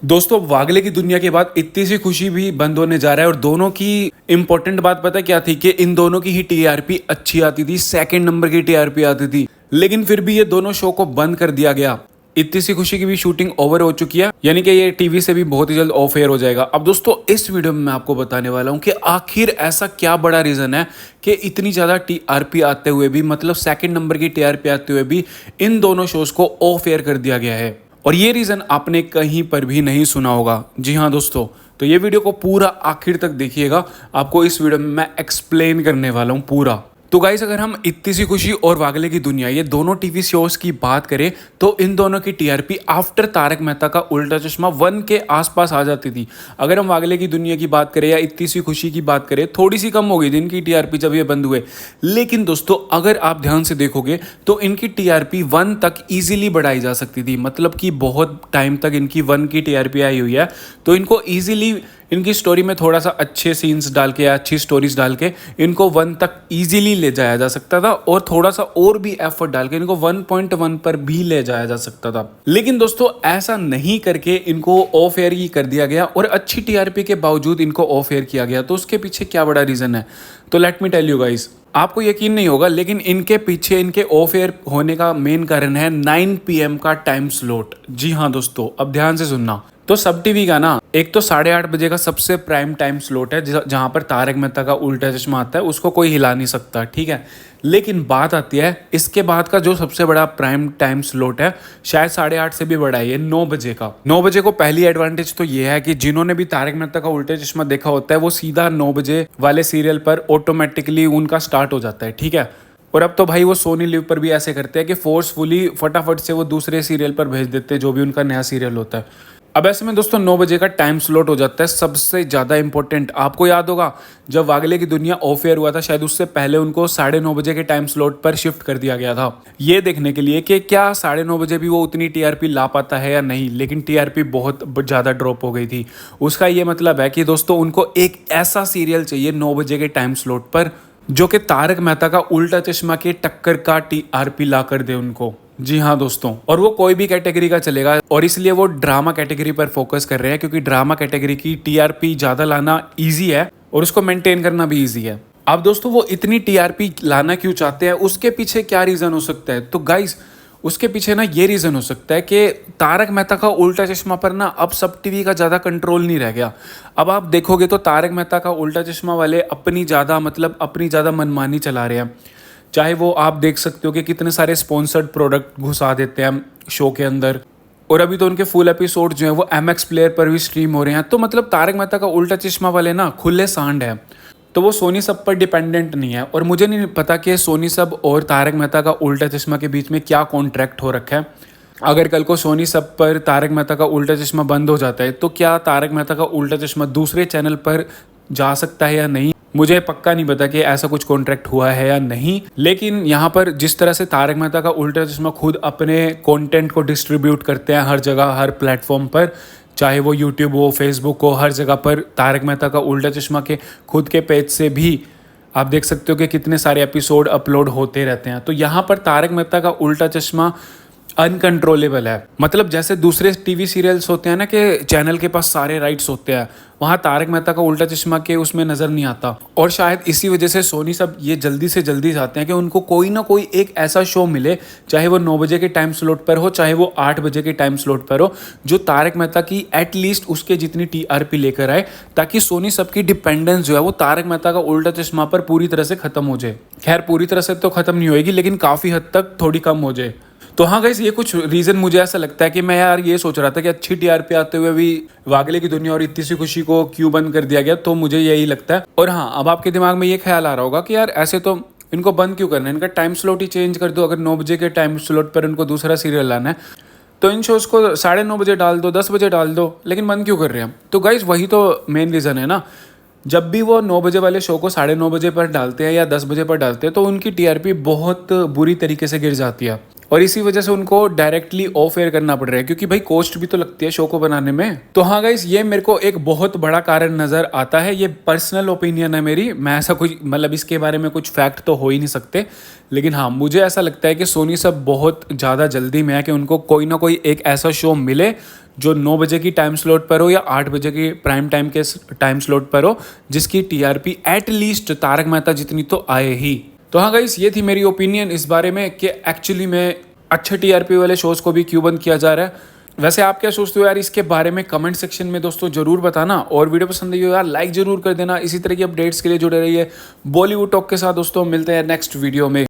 दोस्तों वागले की दुनिया के बाद इतनी सी खुशी भी बंद होने जा रहा है और दोनों की इंपॉर्टेंट बात पता है क्या थी कि इन दोनों की ही टीआरपी अच्छी आती थी, सेकंड नंबर की टीआरपी आती थी। लेकिन फिर भी ये दोनों शो को बंद कर दिया गया। इतनी सी खुशी की भी शूटिंग ओवर हो चुकी है, यानी कि ये टीवी से भी बहुत ही जल्द ऑफ एयर हो जाएगा। अब दोस्तों इस वीडियो में मैं आपको बताने वाला हूँ कि आखिर ऐसा क्या बड़ा रीजन है कि इतनी ज्यादा टीआरपी आते हुए भी, मतलब सेकंड नंबर की टीआरपी आते हुए भी इन दोनों शोज को ऑफ एयर कर दिया गया है। और ये रीजन आपने कहीं पर भी नहीं सुना होगा। जी हाँ दोस्तों, तो ये वीडियो को पूरा आखिर तक देखिएगा, आपको इस वीडियो में मैं एक्सप्लेन करने वाला हूँ पूरा। तो गाइस अगर हम इतनी सी खुशी और वागले की दुनिया ये दोनों टीवी शोज की बात करें तो इन दोनों की टीआरपी आफ्टर तारक मेहता का उल्टा चश्मा 1 के आसपास आ जाती थी। अगर हम वागले की दुनिया की बात करें या इतनी सी खुशी की बात करें, थोड़ी सी कम हो गई थी इनकी टीआरपी जब ये बंद हुए। लेकिन दोस्तों अगर आप ध्यान से देखोगे तो इनकी टीआरपी 1 तक इजीली बढ़ाई जा सकती थी, मतलब कि बहुत टाइम तक इनकी 1 की टीआरपी आई हुई है। तो इनको ईजिली इनकी स्टोरी में थोड़ा सा अच्छे सीन्स डाल के या अच्छी स्टोरीज डाल के इनको 1 तक इजीली ले जाया जा सकता था, और थोड़ा सा और भी एफर्ट डाल के इनको 1.1 पर भी ले जाया जा सकता था। लेकिन दोस्तों ऐसा नहीं करके इनको ऑफ एयर ही कर दिया गया, और अच्छी टीआरपी के बावजूद इनको ऑफ एयर किया गया। तो उसके पीछे क्या बड़ा रीजन है, तो let me tell you guys. आपको यकीन नहीं होगा लेकिन इनके पीछे इनके ऑफ एयर होने का मेन कारण है 9 PM का टाइम स्लॉट। जी हाँ दोस्तों, अब ध्यान से सुनना। तो सब टीवी का ना एक तो 8:30 बजे का सबसे प्राइम टाइम स्लॉट है जहां पर तारक मेहता का उल्टा चश्मा आता है, उसको कोई हिला नहीं सकता, ठीक है। लेकिन बात आती है इसके बाद का जो सबसे बड़ा प्राइम टाइम स्लॉट है, शायद 8:30 से भी बड़ा है, ये 9 बजे का। 9 बजे को पहली एडवांटेज तो ये है कि जिन्होंने भी तारक मेहता का उल्टा चश्मा देखा होता है वो सीधा 9 बजे वाले सीरियल पर ऑटोमेटिकली उनका स्टार्ट हो जाता है, ठीक है। और अब तो भाई वो सोनी लिव पर भी ऐसे करते हैं कि फोर्सफुली फटाफट से वो दूसरे सीरियल पर भेज देते हैं जो भी उनका नया सीरियल होता है। अब ऐसे में दोस्तों 9 बजे का टाइम स्लॉट हो जाता है सबसे ज़्यादा इंपॉर्टेंट। आपको याद होगा जब वागले की दुनिया ऑफ एयर हुआ था, शायद उससे पहले उनको 9:30 बजे के टाइम स्लॉट पर शिफ्ट कर दिया गया था, ये देखने के लिए कि क्या 9:30 बजे भी वो उतनी टीआरपी ला पाता है या नहीं। लेकिन टीआरपी बहुत ज़्यादा ड्रॉप हो गई थी। उसका ये मतलब है कि दोस्तों उनको एक ऐसा सीरियल चाहिए 9 बजे के टाइम स्लॉट पर जो कि तारक मेहता का उल्टा चश्मा के टक्कर का टीआरपी ला कर दे उनको। जी हाँ दोस्तों, और वो कोई भी कैटेगरी का चलेगा, और इसलिए वो ड्रामा कैटेगरी पर फोकस कर रहे हैं क्योंकि ड्रामा कैटेगरी की टीआरपी ज़्यादा लाना इजी है और उसको मेंटेन करना भी इजी है। अब दोस्तों वो इतनी टीआरपी लाना क्यों चाहते हैं, उसके पीछे क्या रीज़न हो सकता है, तो गाइस उसके पीछे ना ये रीज़न हो सकता है कि तारक मेहता का उल्टा चश्मा पर ना अब सब टीवी का ज़्यादा कंट्रोल नहीं रह गया। अब आप देखोगे तो तारक मेहता का उल्टा चश्मा वाले अपनी ज़्यादा मनमानी चला रहे हैं। चाहे वो आप देख सकते हो कि कितने सारे स्पॉन्सर्ड प्रोडक्ट घुसा देते हैं शो के अंदर, और अभी तो उनके फुल एपिसोड जो हैं वो MX प्लेयर पर भी स्ट्रीम हो रहे हैं। तो मतलब तारक मेहता का उल्टा चश्मा वाले ना खुले सांड है, तो वो सोनी सब पर डिपेंडेंट नहीं है। और मुझे नहीं पता कि सोनी सब और तारक मेहता का उल्टा चश्मा के बीच में क्या कॉन्ट्रैक्ट हो रखा है। अगर कल को सोनी सब पर तारक मेहता का उल्टा चश्मा बंद हो जाता है तो क्या तारक मेहता का उल्टा चश्मा दूसरे चैनल पर जा सकता है या नहीं, मुझे पक्का नहीं पता कि ऐसा कुछ कॉन्ट्रैक्ट हुआ है या नहीं। लेकिन यहाँ पर जिस तरह से तारक मेहता का उल्टा चश्मा खुद अपने कंटेंट को डिस्ट्रीब्यूट करते हैं हर जगह, हर प्लेटफॉर्म पर, चाहे वो यूट्यूब हो, फेसबुक हो, हर जगह पर तारक मेहता का उल्टा चश्मा के खुद के पेज से भी आप देख सकते हो कि कितने सारे एपिसोड अपलोड होते रहते हैं। तो यहाँ पर तारक मेहता का उल्टा चश्मा अनकंट्रोलेबल है। मतलब जैसे दूसरे टीवी सीरियल्स होते हैं ना कि चैनल के पास सारे राइट्स होते हैं, वहाँ तारक मेहता का उल्टा चश्मा के उसमें नज़र नहीं आता। और शायद इसी वजह से सोनी सब ये जल्दी से जल्दी चाहते हैं कि उनको कोई ना कोई एक ऐसा शो मिले, चाहे वो 9 बजे के टाइम स्लॉट पर हो, चाहे वो 8 बजे के टाइम स्लॉट पर हो, जो तारक मेहता की एटलीस्ट उसके जितनी टीआरपी लेकर आए, ताकि सोनी सब की डिपेंडेंस जो है वो तारक मेहता का उल्टा चश्मा पर पूरी तरह से ख़त्म हो जाए। खैर पूरी तरह से तो ख़त्म नहीं होएगी, लेकिन काफ़ी हद तक थोड़ी कम हो जाए। तो हाँ गाइस, ये कुछ रीज़न मुझे ऐसा लगता है कि मैं यार ये सोच रहा था कि अच्छी टीआरपी आते हुए भी वागले की दुनिया और इतनी सी खुशी को क्यों बंद कर दिया गया, तो मुझे यही लगता है। और हाँ, अब आपके दिमाग में ये ख्याल आ रहा होगा कि यार ऐसे तो इनको बंद क्यों करना है, इनका टाइम स्लॉट ही चेंज कर दो। अगर 9 बजे के टाइम स्लॉट पर इनको दूसरा सीरियल लाना है तो इन शोज़ को 9:30 बजे डाल दो, 10 बजे डाल दो, लेकिन बंद क्यों कर रहे हैं। तो गाइस वही तो मेन रीज़न है ना, जब भी वो 9 बजे वाले शो को 9:30 बजे पर डालते हैं या 10 बजे पर डालते हैं तो उनकी टीआरपी बहुत बुरी तरीके से गिर जाती है, और इसी वजह से उनको डायरेक्टली ऑफ एयर करना पड़ रहा है, क्योंकि भाई कॉस्ट भी तो लगती है शो को बनाने में। तो हाँ गाइस, ये मेरे को एक बहुत बड़ा कारण नज़र आता है। ये पर्सनल ओपिनियन है मेरी, मैं ऐसा कुछ मतलब इसके बारे में कुछ फैक्ट तो हो ही नहीं सकते, लेकिन हाँ मुझे ऐसा लगता है कि सोनी सब बहुत ज़्यादा जल्दी में है कि उनको कोई ना कोई एक ऐसा शो मिले जो 9 बजे की टाइम स्लॉट पर हो या 8 बजे की प्राइम टाइम के टाइम स्लॉट पर हो, जिसकी टीआरपी एटलीस्ट तारक मेहता जितनी तो आए ही। तो हाँ गाइस, ये थी मेरी ओपिनियन इस बारे में कि एक्चुअली में अच्छे टीआरपी वाले शोज़ को भी क्यों बंद किया जा रहा है। वैसे आप क्या सोचते हो यार इसके बारे में कमेंट सेक्शन में दोस्तों जरूर बताना, और वीडियो पसंद आई हो यार लाइक जरूर कर देना। इसी तरह की अपडेट्स के लिए जुड़े रहिए बॉलीवुड टॉक के साथ दोस्तों। मिलते हैं नेक्स्ट वीडियो में।